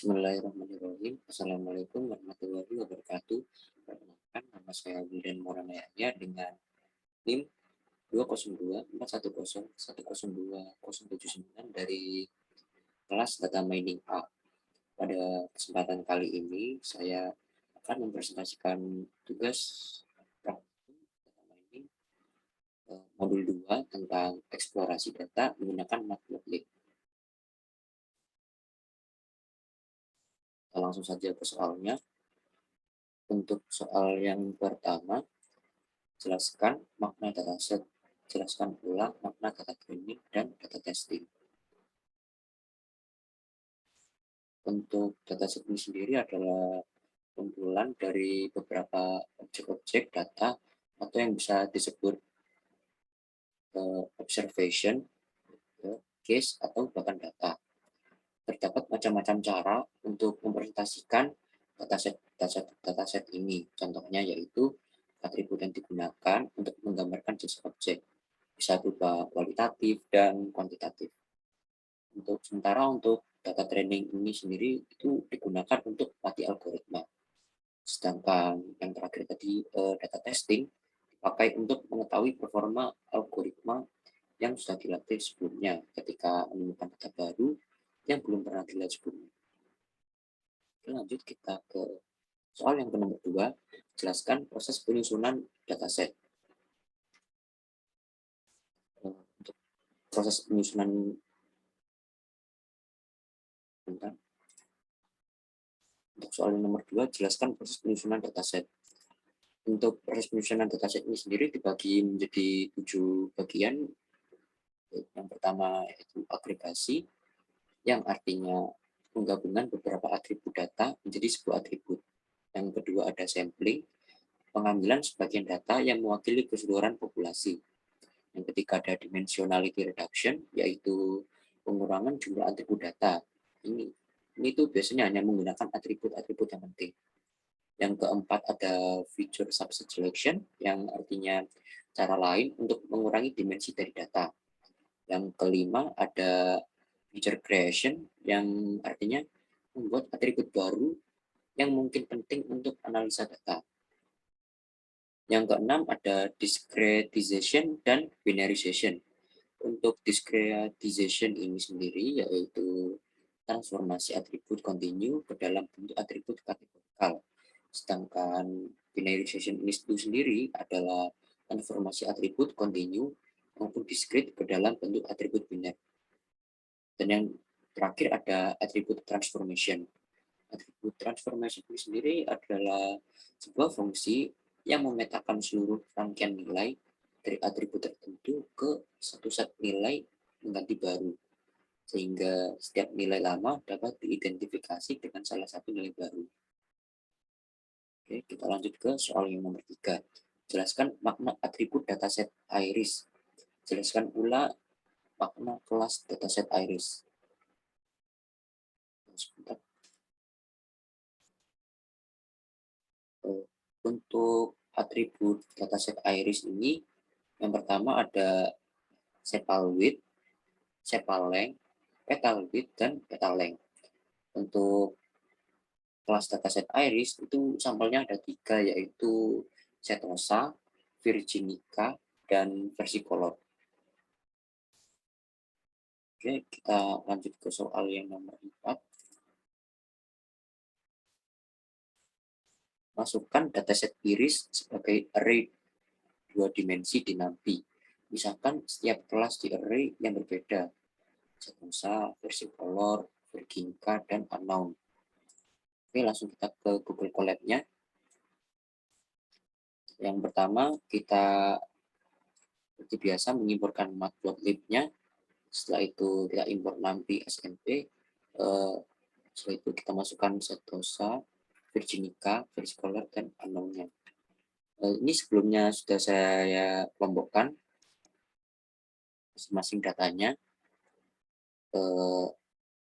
Bismillahirrahmanirrahim. Assalamualaikum warahmatullahi wabarakatuh. Perkenalkan, nama saya Wildan Maulana Yahya dengan NIM 2024010102079 dari kelas Data Mining A. Pada kesempatan kali ini, saya akan mempresentasikan tugas praktikum Data Mining modul 2 tentang eksplorasi data menggunakan Matplotlib. Kita langsung saja ke soalnya. Untuk soal yang pertama, jelaskan makna dataset, jelaskan pula makna data training dan data testing. Untuk dataset ini sendiri adalah kumpulan dari beberapa objek-objek data atau yang bisa disebut observation, case, atau bahkan data. Terdapat macam-macam cara untuk mempresentasikan dataset ini. Contohnya yaitu atribut yang digunakan untuk menggambarkan jenis objek. Bisa berupa kualitatif dan kuantitatif. Sementara untuk data training ini sendiri itu digunakan untuk melatih algoritma. Sedangkan yang terakhir tadi data testing dipakai untuk mengetahui performa algoritma yang sudah dilatih sebelumnya ketika menemukan data baru yang belum pernah dilihat sebelumnya. Lanjut kita ke soal yang nomor 2, jelaskan proses penyusunan dataset. Untuk proses penyusunan Untuk soal yang nomor 2, jelaskan proses penyusunan dataset. Untuk proses penyusunan dataset ini sendiri dibagi menjadi 7 bagian. Yang pertama yaitu agregasi, yang artinya penggabungan beberapa atribut data menjadi sebuah atribut. Yang kedua ada sampling, pengambilan sebagian data yang mewakili keseluruhan populasi. Yang ketiga ada dimensionality reduction, yaitu pengurangan jumlah atribut data. Ini tuh biasanya hanya menggunakan atribut-atribut yang penting. Yang keempat ada feature subset selection, yang artinya cara lain untuk mengurangi dimensi dari data. Yang kelima ada feature creation, yang artinya membuat atribut baru yang mungkin penting untuk analisa data. Yang keenam ada discretization dan binarization. Untuk discretization ini sendiri yaitu transformasi atribut kontinu ke dalam bentuk atribut kategorikal. Sedangkan binarization ini itu sendiri adalah transformasi atribut kontinu maupun discrete ke dalam bentuk atribut biner. Dan yang terakhir ada atribut transformation. Atribut transformation ini sendiri adalah sebuah fungsi yang memetakan seluruh rangkaian nilai dari atribut tertentu ke satu set nilai mengganti baru, sehingga setiap nilai lama dapat diidentifikasi dengan salah satu nilai baru. Oke, kita lanjut ke soal yang nomor 3. Jelaskan makna atribut dataset iris. Jelaskan pula makna kelas dataset iris. Sebentar. Untuk atribut dataset iris ini, yang pertama ada sepal width, sepal length, petal width, dan petal length. Untuk kelas dataset iris itu sampelnya ada 3, yaitu setosa, virginica, dan versicolor. Oke, kita lanjut ke soal yang nomor 4. Masukkan dataset iris sebagai array 2 dimensi di NumPy. Misalkan setiap kelas di array yang berbeda, setosa, versicolor, virginica, dan unknown. Oke, langsung kita ke Google Colab-nya. Yang pertama, kita seperti biasa mengimporkan matplotlib-nya. Setelah itu kita import NumPy SNP. Setelah itu kita masukkan setosa, virginica, versicolor, dan unknown-nya. Ini sebelumnya sudah saya kelompokkan masing-masing datanya.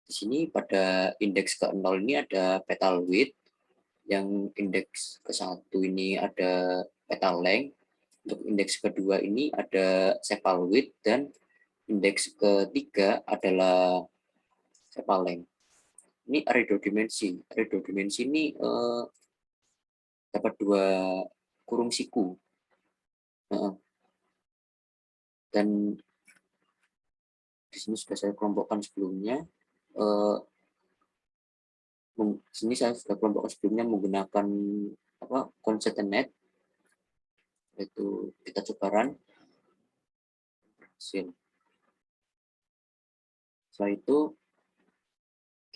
Di sini pada indeks ke-0 ini ada petal width, yang indeks ke-1 ini ada petal length, untuk indeks kedua ini ada sepal width, dan indeks ketiga adalah sepal length. Ini array dua dimensi. Array dua dimensi ini dapat dua kurung siku. Dan di sini sudah saya kelompokkan sebelumnya. Sini saya sudah kelompokkan sebelumnya menggunakan concatenate, yaitu kita coba run. Setelah itu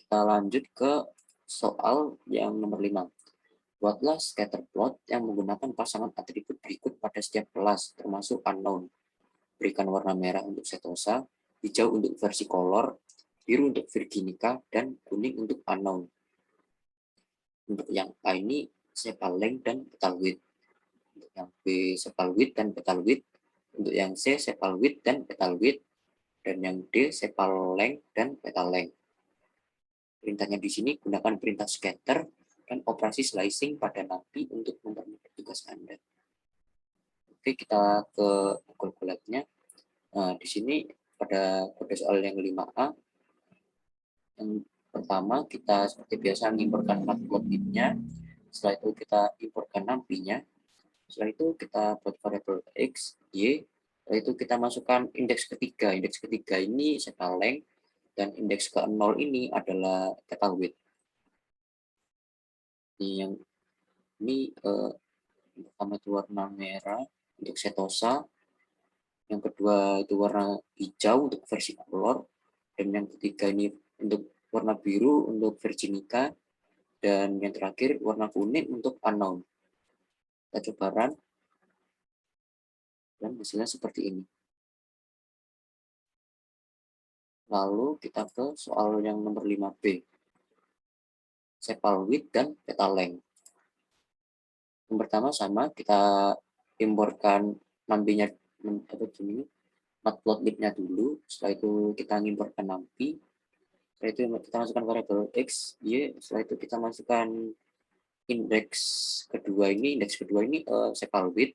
kita lanjut ke soal yang nomor 5. Buatlah scatter plot yang menggunakan pasangan atribut berikut pada setiap kelas, termasuk unknown. Berikan warna merah untuk setosa, hijau untuk versicolor, biru untuk virginica, dan kuning untuk unknown. Untuk yang A ini sepal length dan petal width. Untuk yang B sepal width dan petal width. Untuk yang C sepal width dan petal width. Dan yang D sepal length dan petal length. Perintahnya di sini gunakan perintah scatter dan operasi slicing pada napi untuk mempermudah tugas Anda. Oke, kita ke Google Colab-nya. Nah, di sini pada kode soal yang 5A, yang pertama kita seperti biasa mengimporkan matplotlib-nya. Setelah itu kita importkan napi-nya. Setelah itu kita buat variabel x, y. Setelah itu kita masukkan indeks ketiga. Indeks ketiga ini sepal length dan indeks ke-0 ini adalah petal width. Ini pertama itu warna merah untuk setosa, yang kedua itu warna hijau untuk versicolor, dan yang ketiga ini untuk warna biru untuk virginica, dan yang terakhir warna kuning untuk unknown. Kita coba run, dan hasilnya seperti ini. Lalu kita ke soal yang nomor 5B. Sepal width dan petal length. Yang pertama sama, kita importkan nampinya matplotlib-nya dulu. Setelah itu kita importkan nampi. Setelah itu kita masukkan variabel x, y. Setelah itu kita masukkan indeks kedua ini sepal width,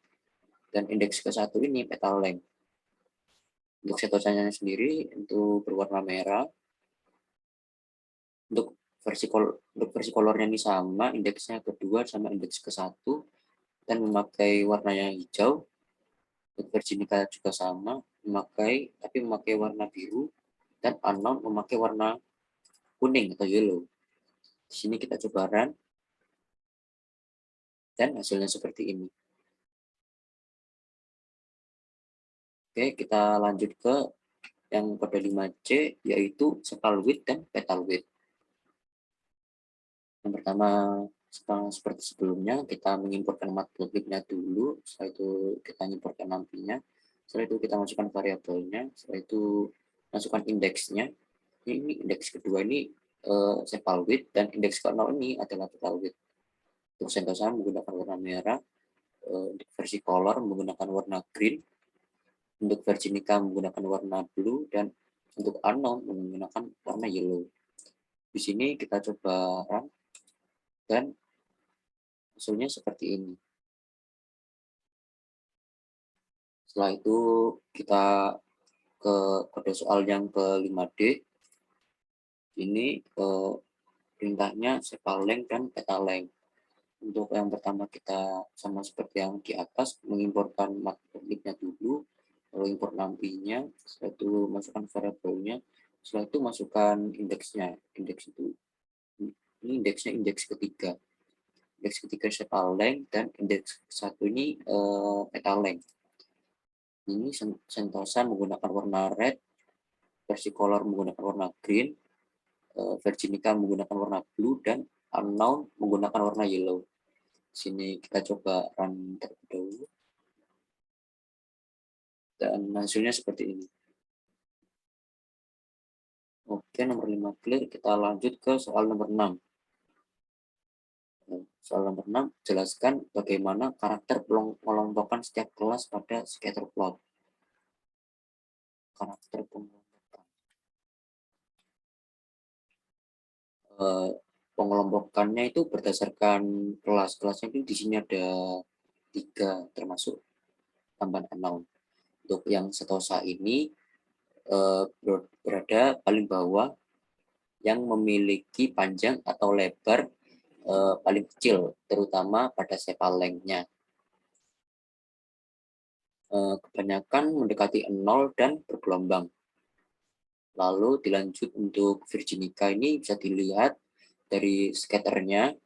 dan indeks ke-1 ini petal length. Untuk setosanya sendiri itu berwarna merah. Untuk versicolornya ini sama, indeksnya kedua sama indeks ke-1, dan memakai warna yang hijau. Untuk virginica juga sama, tapi memakai warna biru, dan unknown memakai warna kuning atau yellow. Di sini kita coba run, dan hasilnya seperti ini. Oke, kita lanjut ke yang kode 5C, yaitu sepal width dan petal width. Yang pertama, seperti sebelumnya, kita mengimportkan matplotlib-nya dulu. Setelah itu kita importkan nampinya. Setelah itu kita masukkan variabelnya. Setelah itu masukkan indeksnya. Ini indeks kedua ini sepal width, dan indeks ke-0 ini adalah petal width. Untuk sentosa menggunakan warna merah, untuk versicolor menggunakan warna green, untuk virginica menggunakan warna blue, dan untuk unknown menggunakan warna yellow. Di sini kita coba run, dan hasilnya seperti ini. Setelah itu kita ke kode soal yang ke-5D. Ini perintahnya sepal length dan petal length. Untuk yang pertama kita sama seperti yang di atas, mengimportkan matplotlib-nya dulu, lalu import nampinya, setelah itu masukkan variabelnya, setelah itu masukkan indeksnya. Indeks itu ini indeksnya indeks ketiga. Indeks ketiga sepal length, dan indeks satu ini petal length. Ini sentosa menggunakan warna red, versicolor menggunakan warna green, virginica menggunakan warna blue, dan unknown menggunakan warna yellow. Sini kita coba run terlebih dahulu, dan hasilnya seperti ini. Oke, nomor 5 clear. Kita lanjut ke soal nomor 6. Soal nomor 6, jelaskan bagaimana karakter pengelompokan setiap kelas pada scatter plot. Karakter pengelompokan. Pengelompokannya itu berdasarkan kelas. Kelasnya itu di sini ada 3, termasuk tambahan unknown. Untuk yang setosa ini berada paling bawah, yang memiliki panjang atau lebar paling kecil, terutama pada sepal length-nya. Kebanyakan mendekati 0 dan bergelombang. Lalu dilanjut untuk Virginica ini bisa dilihat dari skaternya,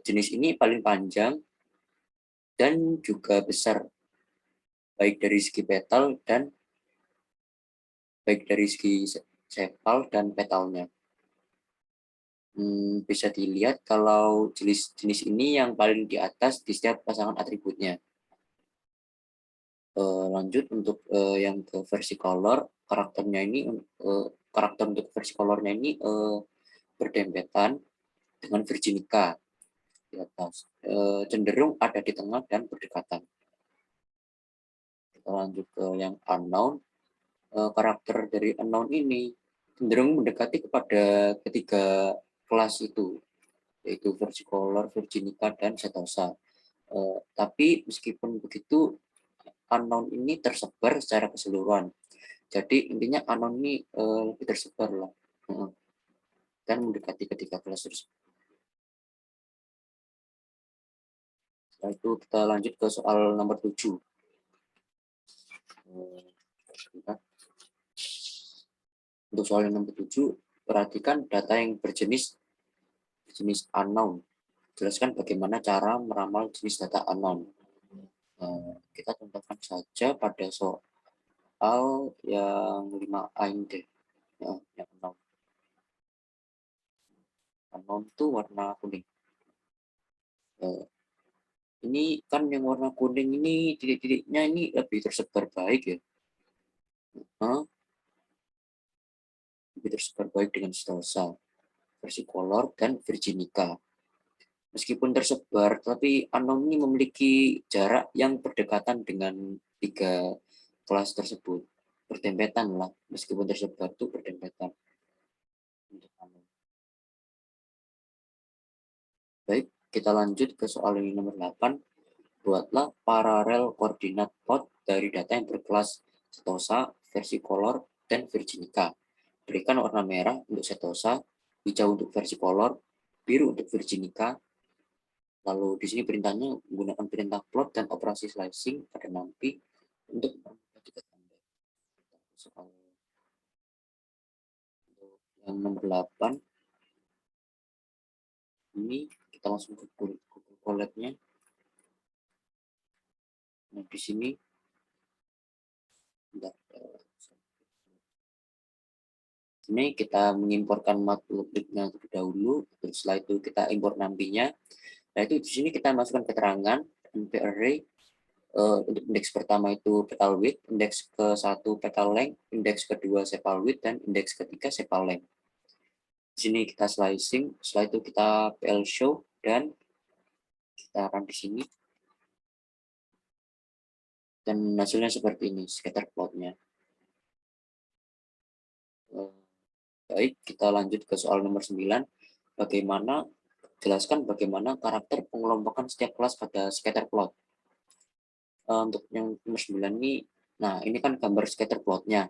jenis ini paling panjang dan juga besar, baik dari segi sepal dan petalnya. Bisa dilihat kalau jenis ini yang paling di atas di setiap pasangan atributnya. Lanjut untuk yang ke versi color, karakternya ini karakter untuk versi colornya ini berdempetan dengan Virginica di atas, cenderung ada di tengah dan berdekatan. Kita lanjut ke yang unknown. Karakter dari unknown ini cenderung mendekati kepada ketiga kelas itu, yaitu Versicolor, Virginica, dan Setosa. Tapi meskipun begitu, unknown ini tersebar secara keseluruhan. Jadi intinya unknown ini lebih tersebar lah, dan mendekati ketiga kelas tersebut. Setelah itu kita lanjut ke soal nomor 7. Untuk soal yang nomor 7, perhatikan data yang berjenis unknown. Jelaskan bagaimana cara meramal jenis data unknown. Kita contohkan saja pada soal yang 5A ini deh. Yang unknown. Unknown itu warna kuning. Ini kan yang warna kuning ini titik-titiknya ini lebih tersebar baik ya. Lebih tersebar baik dengan Setosa, Versicolor, dan Virginica. Meskipun tersebar, tapi unknown ini memiliki jarak yang berdekatan dengan tiga kelas tersebut. Berdempetan lah, meskipun tersebar itu berdempetan. Baik, kita lanjut ke soal yang nomor 8. Buatlah paralel koordinat plot dari data yang berkelas Setosa, Versicolor, dan Virginica. Berikan warna merah untuk Setosa, hijau untuk Versicolor, biru untuk Virginica. Lalu di sini perintahnya menggunakan perintah plot dan operasi slicing pada NumPy untuk memperhatikan tanda. Soal yang nomor 8 ini kita langsung ke Google Colab-nya. Nah, di sini ini kita mengimporkan matplotlib-nya terlebih dahulu, terus setelah itu kita import NumPy-nya. Nah, itu di sini kita masukkan keterangan NP array. Untuk indeks pertama itu petal width, indeks ke-1 petal length, indeks kedua sepal width, dan indeks ketiga sepal length. Di sini kita slicing, setelah itu kita PL show, dan kita run di sini. Dan hasilnya seperti ini, scatter plotnya. Baik, kita lanjut ke soal nomor 9. Jelaskan bagaimana karakter pengelompokan setiap kelas pada scatter plot. Untuk yang nomor 9 ini, nah ini kan gambar scatter plotnya.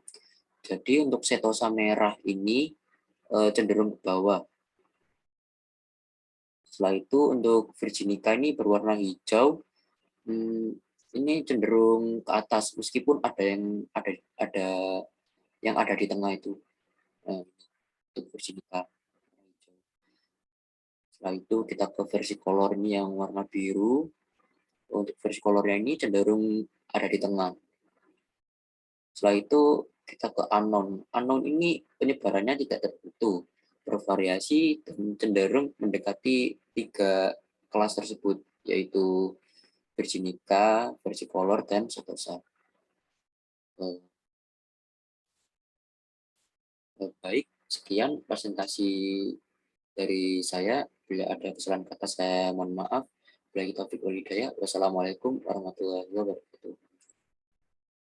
Jadi untuk Setosa merah ini cenderung ke bawah. Setelah itu untuk Virginica ini berwarna hijau, ini cenderung ke atas meskipun ada yang ada di tengah itu. Untuk Virginica. Setelah itu kita ke versi color ini yang warna biru. Untuk versi colornya ini cenderung ada di tengah. Setelah itu kita ke unknown. Unknown ini penyebarannya tidak tertentu, bervariasi dan cenderung mendekati tiga kelas tersebut, yaitu Virginica, Versicolor, dan Setosa. Baik, sekian presentasi dari saya. Bila ada kesalahan kata saya mohon maaf. Bila kita Wassalamualaikum warahmatullahi wabarakatuh.